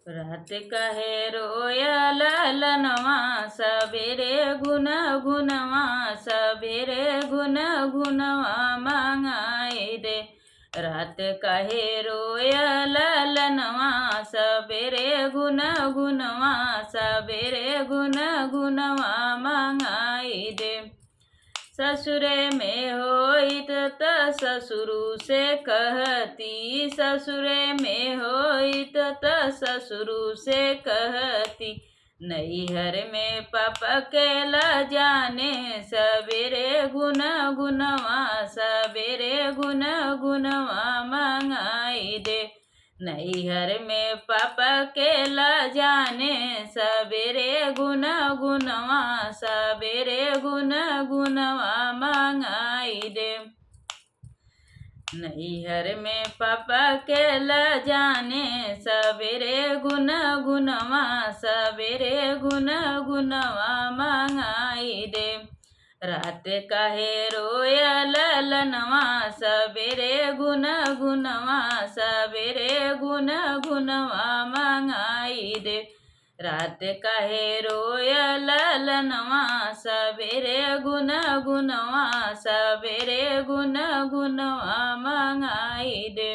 रात कहे रोया ललनवा सबेरे गुन गुनवा सबेरे गुन गुनवा मंगाई दे। रात कहे रोया ललनवा सबेरे गुन गुनवा सबेरे गुन गुनवा मंगाई दे। ससुरे में होइत त ससुरु से कहती, ससुरे में होइत त ससुरु से कहती। नैहर में पापा के ल जाने सबेरे गुन गुनवा सबेरे गुन गुनवा मंगाई दे। नैहर में पापा के ल जाने सबेरे गुन गुनवा सबेरे गुन गुनवा मंगाई दे। नैहर में पापा के ल जाने सबेरे गुन गुनवा सबेरे गुन गुनवा मंगाई दे। रात कहे रोया ललनवा सबेरे गुन गुनवा सबेरे गुन गुनवा मंगाई दे। रात कहे रोया ललनवा सबेरे गुन गुनवा सबेरे गुन गुनवा मंगाई दे।